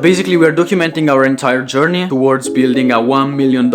Basically, we're documenting our entire journey towards building a $1 million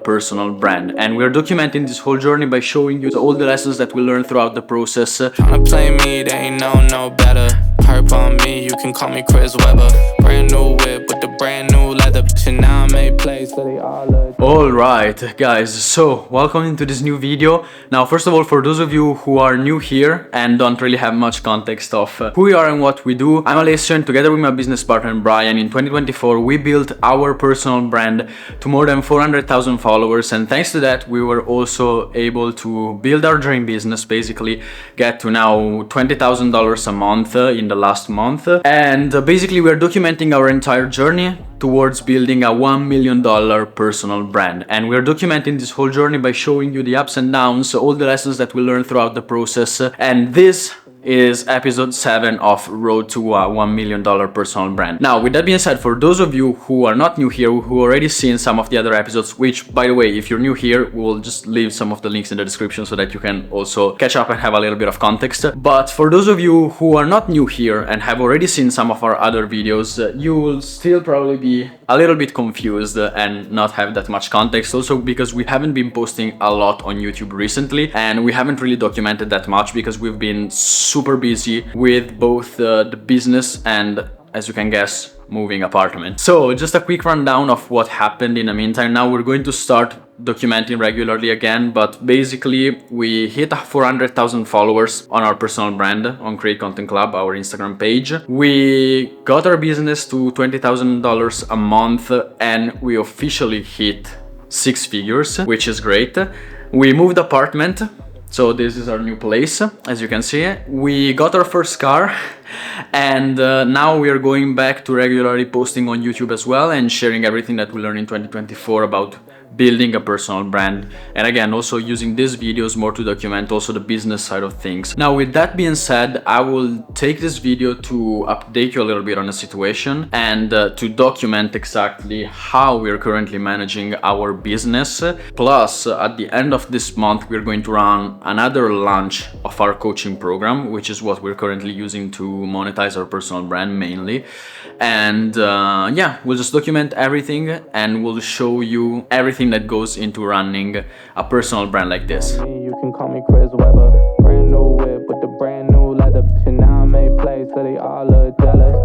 personal brand. And we're documenting this whole journey by showing you all the lessons that we learned throughout the process. Tryna play me, they ain't no better. Perp on me, you can call me Chris Webber. Brand new whip with the brand new leather. And now I made plays, so they all look. Alright guys, so welcome into this new video. Now first of all, for those of you who are new here and don't really have much context of who we are and what we do, I'm Alessio, and together with my business partner Brian in 2024 we built our personal brand to more than 400,000 followers, and thanks to that we were also able to build our dream business, basically get to now $20,000 a month in the last month. And basically we're documenting our entire journey towards building a $1 million personal brand. And we're documenting this whole journey by showing you the ups and downs, all the lessons that we learned throughout the process. And this is episode 7 of Road to a $1 million personal brand. Now, with that being said, for those of you who are not new here, who already seen some of the other episodes, which, by the way, if you're new here, we'll just leave some of the links in the description so that you can also catch up and have a little bit of context. But for those of you who are not new here and have already seen some of our other videos, you will still probably be a little bit confused and not have that much context, also because we haven't been posting a lot on YouTube recently, and we haven't really documented that much because we've been super busy with both the business and, as you can guess, moving apartment. So just a quick rundown of what happened in the meantime. Now we're going to start documenting regularly again, but basically we hit 400,000 followers on our personal brand on Create Content Club, our Instagram page. We got our business to $20,000 a month and we officially hit 6 figures, which is great. We moved apartment. So this is our new place, as you can see. We got our first car, and now we are going back to regularly posting on YouTube as well and sharing everything that we learned in 2024 about building a personal brand, and again also using these videos more to document also the business side of things. Now with that being said, I will take this video to update you a little bit on the situation and to document exactly how we're currently managing our business. Plus at the end of this month we're going to run another launch of our coaching program, which is what we're currently using to monetize our personal brand mainly. And yeah, we'll just document everything and we'll show you everything that goes into running a personal brand like this. You can call me Chris Webber. Brand new whip with the brand new leather. And now I made plays, so they all look jealous.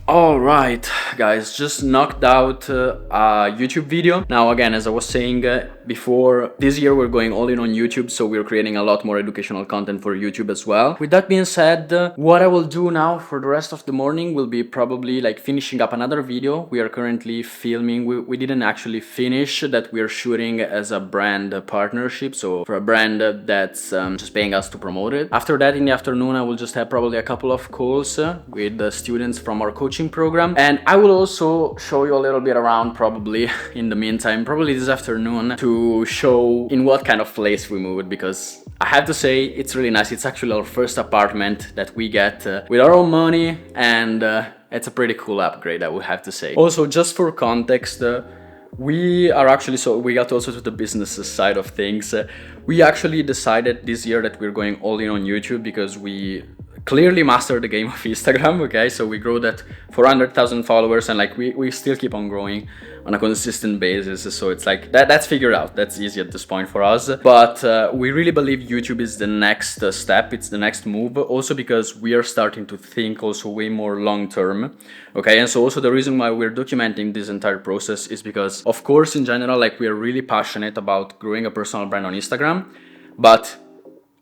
Alright guys, just knocked out a YouTube video. Now again, as I was saying before, this year we're going all in on YouTube, so we're creating a lot more educational content for YouTube as well. With that being said, what I will do now for the rest of the morning will be probably like finishing up another video we are currently filming. We didn't actually finish, that we are shooting as a brand partnership, so for a brand that's just paying us to promote it. After that, in the afternoon, I will just have probably a couple of calls with the students from our coaching program, and I will also show you a little bit around probably in the meantime, probably this afternoon, to show in what kind of place we moved, because I have to say it's really nice. It's actually our first apartment that we get with our own money, and it's a pretty cool upgrade, I would have to say. Also, just for context, we are actually, so we got also to the business side of things. We actually decided this year that we're going all in on YouTube because we clearly mastered the game of Instagram, okay? So we grew that 400,000 followers, and like we still keep on growing on a consistent basis. So it's like that's figured out. That's easy at this point for us. But we really believe YouTube is the next step. It's the next move. Also because we are starting to think also way more long term, okay? And so also the reason why we're documenting this entire process is because, of course, in general, like we are really passionate about growing a personal brand on Instagram, but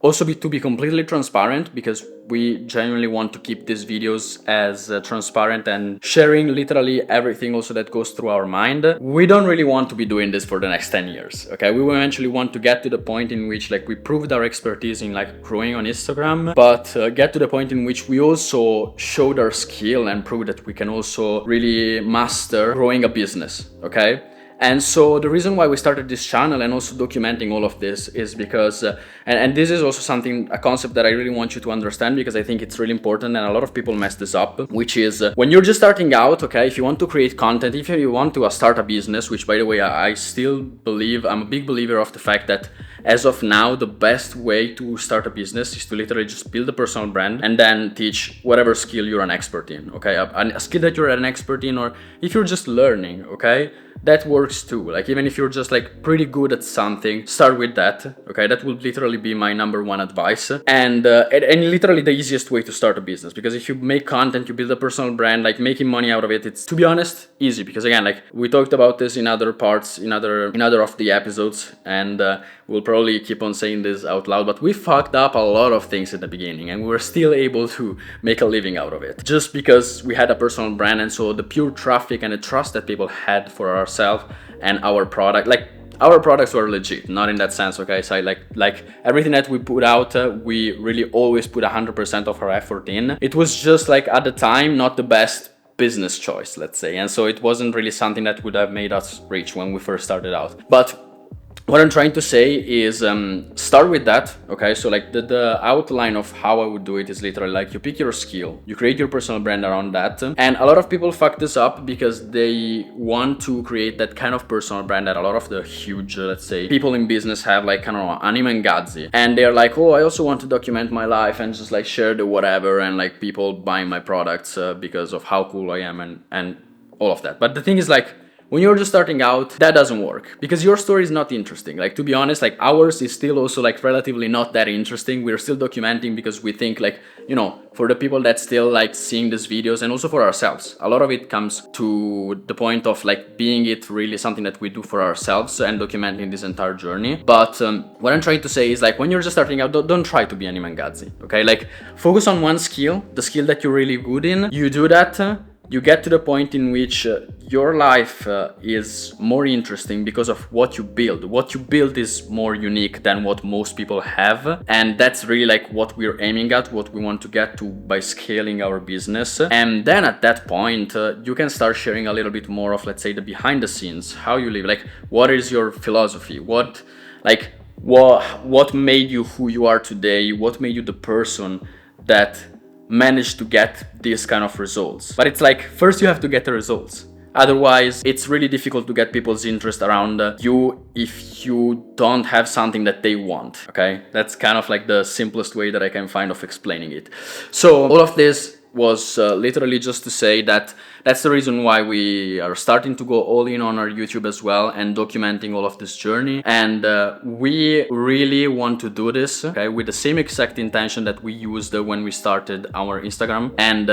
also to be completely transparent, because we genuinely want to keep these videos as transparent and sharing literally everything also that goes through our mind. We don't really want to be doing this for the next 10 years, okay? We eventually want to get to the point in which like we proved our expertise in like growing on Instagram, but get to the point in which we also showed our skill and proved that we can also really master growing a business, okay? And so the reason why we started this channel and also documenting all of this is because, and this is also a concept that I really want you to understand, because I think it's really important and a lot of people mess this up, which is when you're just starting out, okay, if you want to create content, if you want to start a business, which by the way, I still believe, I'm a big believer of the fact that as of now, the best way to start a business is to literally just build a personal brand and then teach whatever skill you're an expert in, okay? A skill that you're an expert in, or if you're just learning, okay? That works too. Like even if you're just like pretty good at something, start with that, okay? That would literally be my number one advice. And literally the easiest way to start a business, because if you make content, you build a personal brand, like making money out of it, it's, to be honest, easy. Because again, like we talked about this in other parts, in other of the episodes, and we'll probably keep on saying this out loud, but we fucked up a lot of things at the beginning and we were still able to make a living out of it just because we had a personal brand. And so the pure traffic and the trust that people had for ourselves and our product, like our products were legit, not in that sense, okay? So like everything that we put out, we really always put 100% of our effort in. It was just like at the time not the best business choice, let's say, and so it wasn't really something that would have made us rich when we first started out. But what I'm trying to say is start with that, okay? So like the outline of how I would do it is literally like you pick your skill, you create your personal brand around that. And a lot of people fuck this up because they want to create that kind of personal brand that a lot of the huge, let's say, people in business have, like, I don't know, Anime and Gazzi. And they're like, oh, I also want to document my life and just like share the whatever and like people buying my products because of how cool I am and all of that. But the thing is, like, when you're just starting out, that doesn't work because your story is not interesting. Like, to be honest, like ours is still also like relatively not that interesting. We're still documenting because we think, like, you know, for the people that still like seeing these videos, and also for ourselves, a lot of it comes to the point of like being it really something that we do for ourselves and documenting this entire journey. But what I'm trying to say is, like, when you're just starting out, don't try to be Anime and Gazzi, okay? Like, focus on one skill, the skill that you're really good in. You do that, you get to the point in which your life is more interesting because of what you build. What you build is more unique than what most people have. And that's really like what we're aiming at, what we want to get to by scaling our business. And then at that point, you can start sharing a little bit more of, let's say, the behind the scenes, how you live, like what is your philosophy, what made you who you are today, what made you the person that managed to get these kind of results. But it's like, first you have to get the results. Otherwise, it's really difficult to get people's interest around you if you don't have something that they want, okay? That's kind of like the simplest way that I can find of explaining it. So all of this was literally just to say that that's the reason why we are starting to go all in on our YouTube as well and documenting all of this journey. And we really want to do this, okay, with the same exact intention that we used when we started our Instagram. And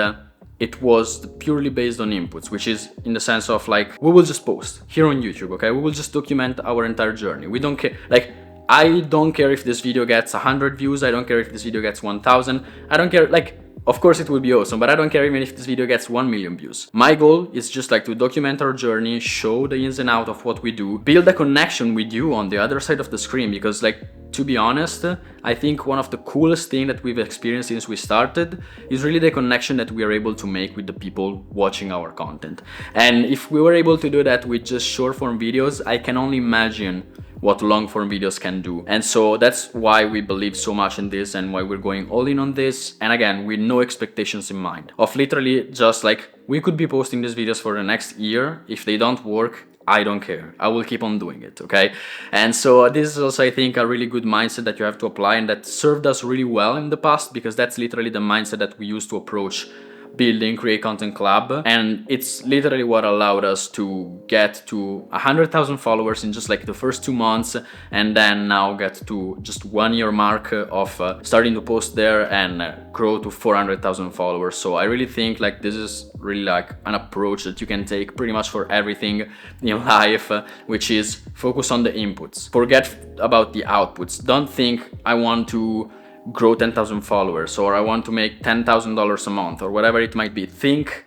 it was purely based on inputs, which is in the sense of like, we will just post here on YouTube, okay? We will just document our entire journey. We don't care, like, I don't care if this video gets 100 views. I don't care if this video gets 1,000. I don't care, like, of course it will be awesome, but I don't care even if this video gets 1 million views. My goal is just like to document our journey, show the ins and outs of what we do, build a connection with you on the other side of the screen, because, like, to be honest, I think one of the coolest things that we've experienced since we started is really the connection that we are able to make with the people watching our content. And if we were able to do that with just short form videos, I can only imagine what long form videos can do. And so that's why we believe so much in this and why we're going all in on this. And again, with no expectations in mind of literally just like, we could be posting these videos for the next year. If they don't work, I don't care. I will keep on doing it, okay? And so this is also, I think, a really good mindset that you have to apply and that served us really well in the past, because that's literally the mindset that we used to approach building Create Content Club, and it's literally what allowed us to get to 100,000 followers in just like the first 2 months, and then now get to just 1 year mark of starting to post there and grow to 400,000 followers. So I really think like this is really like an approach that you can take pretty much for everything in life, which is focus on the inputs, forget about the outputs. Don't think I want to grow 10,000 followers or I want to make $10,000 a month or whatever it might be. Think,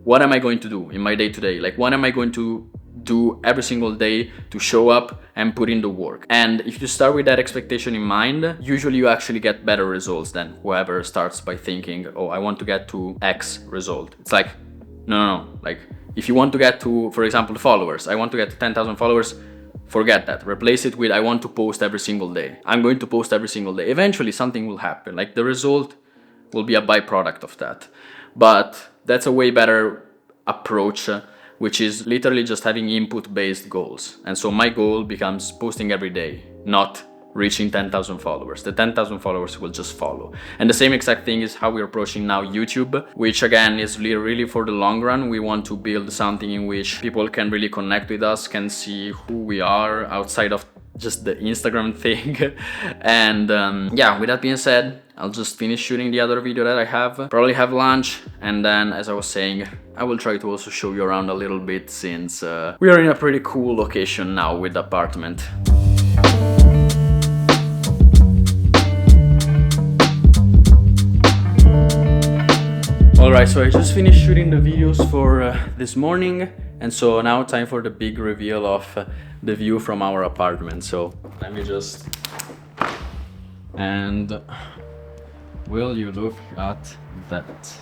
what am I going to do in my day to day? Like, what am I going to do every single day to show up and put in the work? And if you start with that expectation in mind, usually you actually get better results than whoever starts by thinking, oh, I want to get to X result. It's like, no. Like, If you want to get to, for example, followers, I want to get to 10,000 followers, forget that. Replace it with I want to post every single day. I'm going to post every single day. Eventually something will happen. Like the result will be a byproduct of that. But that's a way better approach, which is literally just having input-based goals. And so my goal becomes posting every day, not reaching 10,000 followers. The 10,000 followers will just follow. And the same exact thing is how we're approaching now YouTube, which again is really for the long run. We want to build something in which people can really connect with us, can see who we are outside of just the Instagram thing. And yeah, with that being said, I'll just finish shooting the other video that I have, probably have lunch, and then, as I was saying, I will try to also show you around a little bit, since we are in a pretty cool location now with the apartment. Alright, so I just finished shooting the videos for this morning, and so now time for the big reveal of the view from our apartment. So let me just... and will you look at that?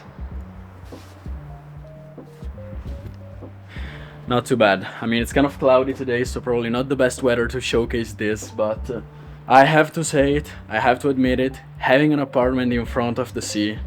Not too bad. I mean, it's kind of cloudy today, so probably not the best weather to showcase this, but I have to say it, I have to admit it, having an apartment in front of the sea,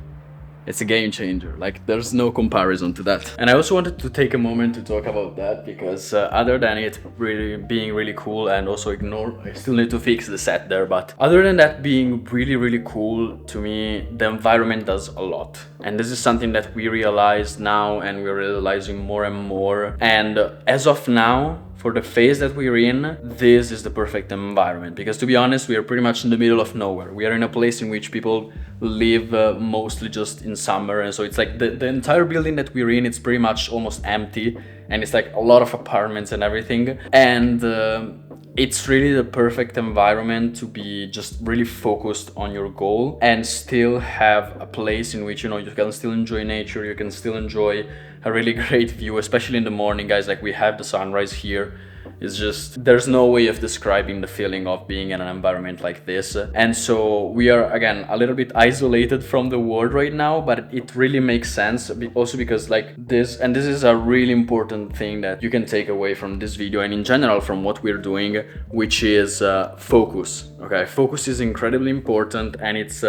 it's a game changer. Like, there's no comparison to that. And I also wanted to take a moment to talk about that, because other than it really being really cool, and also I still need to fix the set there, but other than that being really cool, to me the environment does a lot. And this is something that we realize now, and we're realizing more and more. And as of now, for the phase that we're in, this is the perfect environment, because to be honest, we are pretty much in the middle of nowhere. We are in a place in which people live mostly just in summer, and so it's like the entire building that we're in, it's pretty much almost empty, and it's like a lot of apartments and everything. And it's really the perfect environment to be just really focused on your goal and still have a place in which, you know, you can still enjoy nature, you can still enjoy a really great view, especially in the morning, guys. Like, we have the sunrise here. It's just, there's no way of describing the feeling of being in an environment like this. And so we are, again, a little bit isolated from the world right now, but it really makes sense. Also because like this, and this is a really important thing that you can take away from this video and in general from what we're doing, which is focus. Okay, focus is incredibly important, and it's,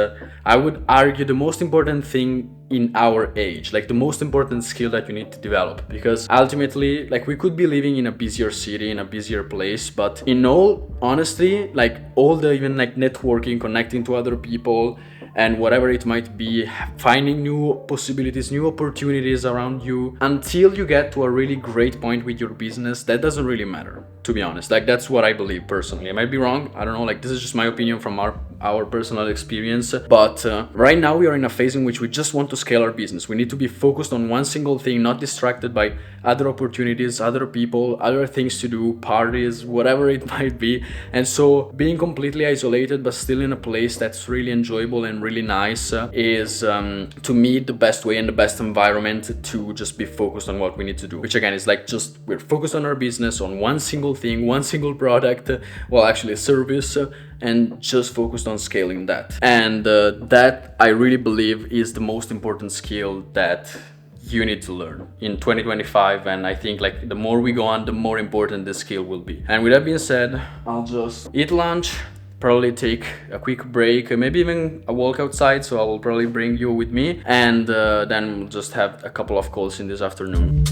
I would argue, the most important thing in our age, like the most important skill that you need to develop, because ultimately, like, we could be living in a busier city, in a busier place, but in all honesty, like all the even like networking, connecting to other people and whatever it might be, finding new possibilities, new opportunities around you, until you get to a really great point with your business, that doesn't really matter, to be honest. Like, that's what I believe personally. I might be wrong, I don't know, like, this is just my opinion from our personal experience. But right now we are in a phase in which we just want to scale our business. We need to be focused on one single thing, not distracted by other opportunities, other people, other things to do, parties, whatever it might be. And so being completely isolated but still in a place that's really enjoyable and really nice is to me the best way and the best environment to just be focused on what we need to do, which again is like, just we're focused on our business, on one single thing, one single product, well, actually a service, and just focused on scaling that. And that, I really believe, is the most important skill that you need to learn in 2025. And I think like the more we go on, the more important this skill will be. And with that being said, I'll just eat lunch, probably take a quick break, maybe even a walk outside, so I will probably bring you with me, and then we'll just have a couple of calls in this afternoon.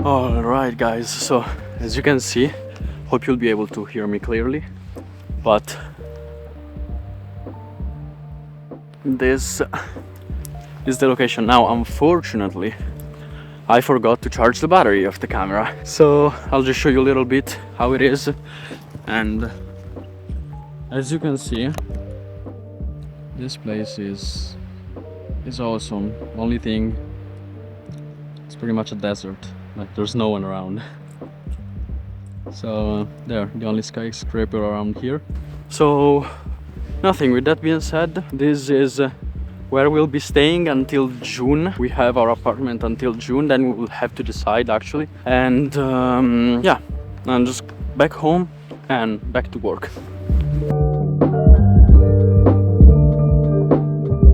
Alright guys, so as you can see, hope you'll be able to hear me clearly, but this is the location. Now, unfortunately, I forgot to charge the battery of the camera, so I'll just show you a little bit how it is. And as you can see, this place is awesome. Only thing, it's pretty much a desert. Like, there's no one around. So there, the only skyscraper around here. So nothing. With that being said, this is where we'll be staying until June. We have our apartment until June, then we will have to decide actually. And yeah, I'm just back home and back to work.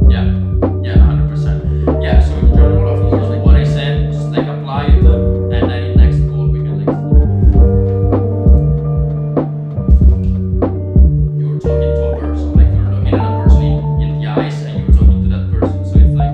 Yeah, 100%. Yeah, so in general, of course, like what I said, just like apply it, and then in next call we can like. You're talking to a person, like you're looking at a person in the eyes, and you're talking to that person. So it's like.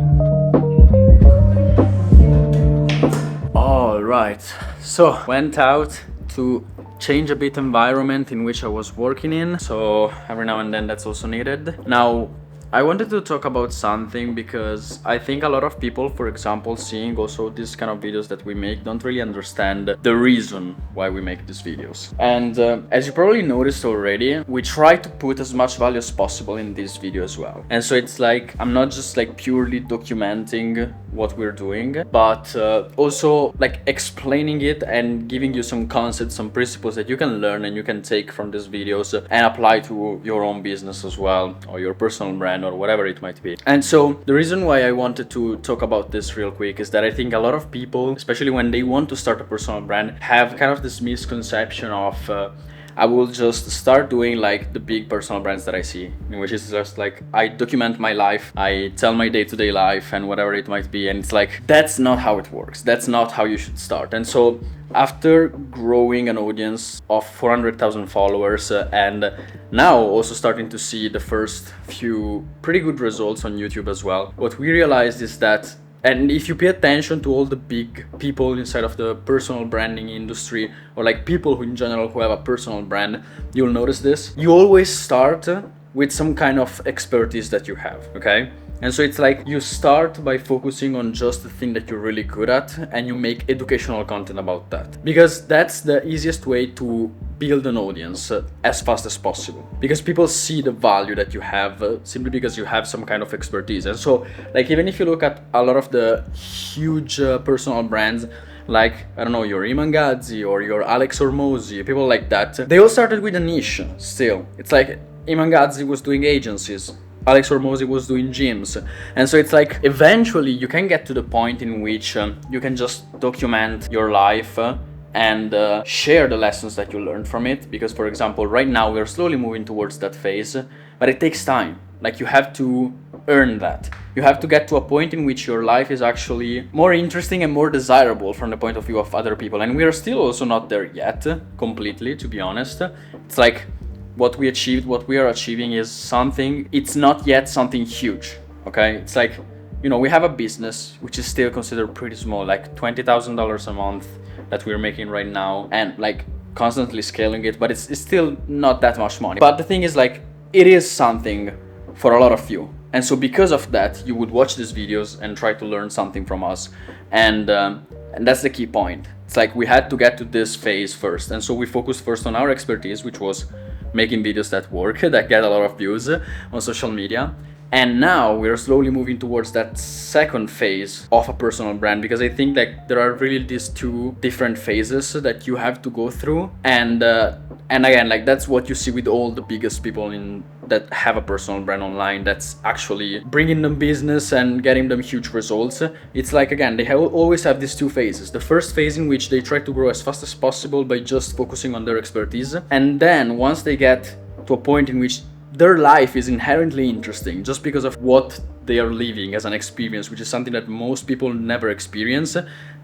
All right. So went out to change a bit environment in which I was working in, so every now and then that's also needed. Now I wanted to talk about something because I think a lot of people, for example, seeing also these kind of videos that we make, don't really understand the reason why we make these videos. And as you probably noticed already, we try to put as much value as possible in this video as well. And so it's like, I'm not just like purely documenting what we're doing, but also like explaining it and giving you some concepts, some principles that you can learn and you can take from these videos and apply to your own business as well, or your personal brand, or whatever it might be. And so the reason why I wanted to talk about this real quick is that I think a lot of people, especially when they want to start a personal brand, have kind of this misconception of I will just start doing like the big personal brands that I see, which is just like I document my life, I tell my day-to-day life and whatever it might be, and it's like that's not how it works. That's not how you should start. And so after growing an audience of 400,000 followers and now also starting to see the first few pretty good results on YouTube as well, what we realized is that, and if you pay attention to all the big people inside of the personal branding industry, or like people who in general who have a personal brand, you'll notice this. You always start with some kind of expertise that you have, okay? And so it's like you start by focusing on just the thing that you're really good at and you make educational content about that. Because that's the easiest way to build an audience as fast as possible. Because people see the value that you have simply because you have some kind of expertise. And so like even if you look at a lot of the huge personal brands, like, I don't know, your Iman Gadzhi or your Alex Hormozi, people like that, they all started with a niche still. It's like Iman Gadzhi was doing agencies, Alex Hormozi was doing gyms. And so it's like eventually you can get to the point in which you can just document your life and share the lessons that you learned from it. Because for example, right now we're slowly moving towards that phase, but it takes time. Like you have to earn that. You have to get to a point in which your life is actually more interesting and more desirable from the point of view of other people. And we are still also not there yet, completely, to be honest. It's like what we achieved, what we are achieving is something, it's not yet something huge, okay? It's like, you know, we have a business which is still considered pretty small, like $20,000 a month that we're making right now, and like constantly scaling it, but it's still not that much money. But the thing is, like, it is something for a lot of you. And so because of that, you would watch these videos and try to learn something from us. And that's the key point. It's like we had to get to this phase first. And so we focused first on our expertise, which was making videos that work, that get a lot of views on social media. And now we're slowly moving towards that second phase of a personal brand, because I think that there are really these two different phases that you have to go through. And again, like that's what you see with all the biggest people in that have a personal brand online, that's actually bringing them business and getting them huge results. It's like, again, they always have these two phases. The first phase in which they try to grow as fast as possible by just focusing on their expertise. And then once they get to a point in which their life is inherently interesting just because of what they are living as an experience, which is something that most people never experience,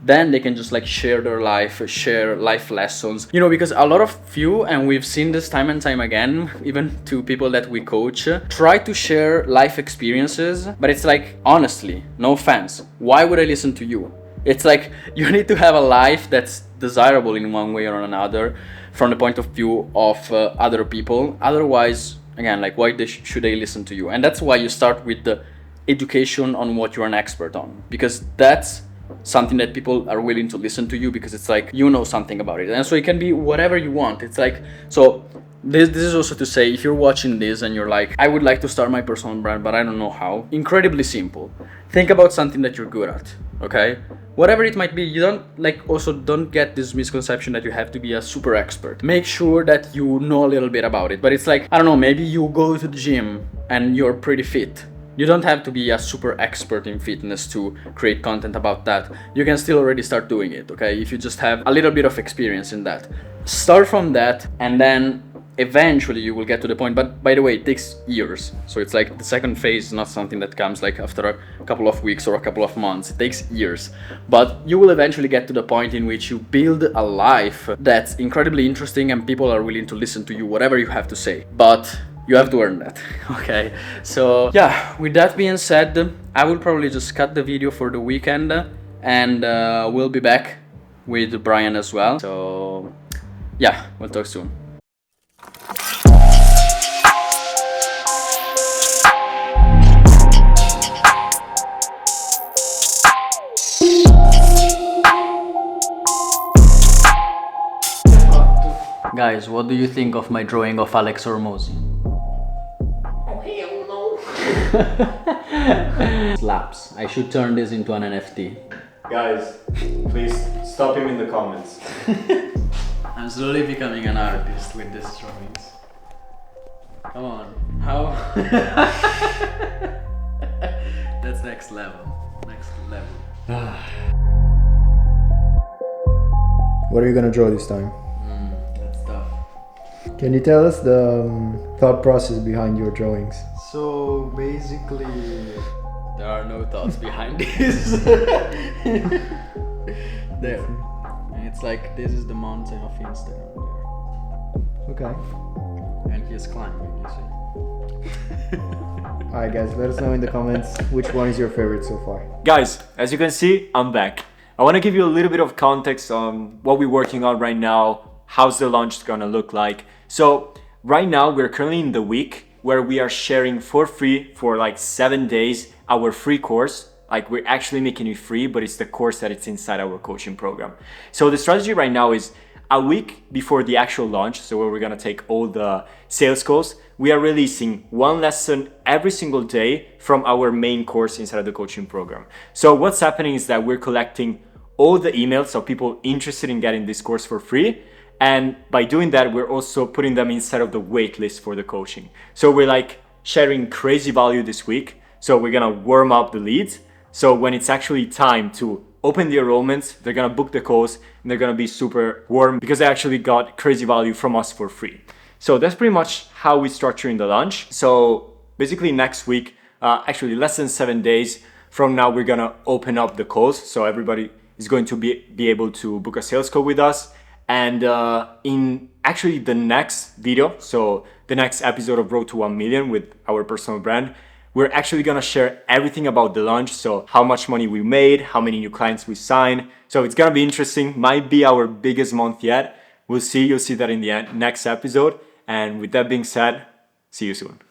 then they can just like share their life, share life lessons, you know, because a lot of you, and we've seen this time and time again, even to people that we coach, try to share life experiences, but it's like, honestly, no offense, why would I listen to you? It's like you need to have a life that's desirable in one way or another from the point of view of other people. Otherwise, again, like why should they listen to you? And that's why you start with the education on what you're an expert on, because that's something that people are willing to listen to you, because it's like you know something about it. And so it can be whatever you want. It's like, so this is also to say, if you're watching this and you're like, I would like to start my personal brand, but I don't know how. Incredibly simple. Think about something that you're good at, okay? Whatever it might be, you don't get this misconception that you have to be a super expert. Make sure that you know a little bit about it. But it's like, I don't know, maybe you go to the gym and you're pretty fit, You don't have to be a super expert in fitness to create content about that. You can still already start doing it, okay? If you just have a little bit of experience in that. Start from that, and then eventually you will get to the point. But by the way, it takes years. So it's like the second phase is not something that comes like after a couple of weeks or a couple of months. It takes years. But you will eventually get to the point in which you build a life that's incredibly interesting and people are willing to listen to you, whatever you have to say. But you have to earn that. Okay, so yeah, with that being said, I will probably just cut the video for the weekend, and we'll be back with Brian as well. So yeah, we'll talk soon. Guys, what do you think of my drawing of Alex Hormozi? Oh, hell no! Slaps. I should turn this into an NFT. Guys, please stop him in the comments. I'm slowly becoming an artist with these drawings. Come on. How? That's next level. Next level. What are you gonna draw this time? That's tough. Can you tell us the thought process behind your drawings? So basically, there are no thoughts behind this. There. And it's like, this is the mountain of Instagram there. Okay. And he is climbing, you see. Alright guys, let us know in the comments which one is your favorite so far. Guys, as you can see, I'm back. I want to give you a little bit of context on what we're working on right now, how's the launch gonna look like. So right now we're currently in the week where we are sharing for free for like 7 days our free course. Like, we're actually making it free, but it's the course that it's inside our coaching program. So the strategy right now is a week before the actual launch, so where we're gonna take all the sales calls, we are releasing one lesson every single day from our main course inside of the coaching program. So what's happening is that we're collecting all the emails of people interested in getting this course for free. And by doing that, we're also putting them inside of the wait list for the coaching. So we're like sharing crazy value this week. So we're gonna warm up the leads. So when it's actually time to open the enrollments, they're gonna book the calls and they're gonna be super warm because they actually got crazy value from us for free. So that's pretty much how we're structuring the launch. So basically next week, actually less than 7 days from now, we're gonna open up the calls. So everybody is going to be able to book a sales call with us. And in actually the next video, so the next episode of Road to 1 Million with our personal brand, we're actually gonna share everything about the launch. So how much money we made, how many new clients we signed. So it's gonna be interesting, might be our biggest month yet. We'll see, you'll see that in the next episode. And with that being said, see you soon.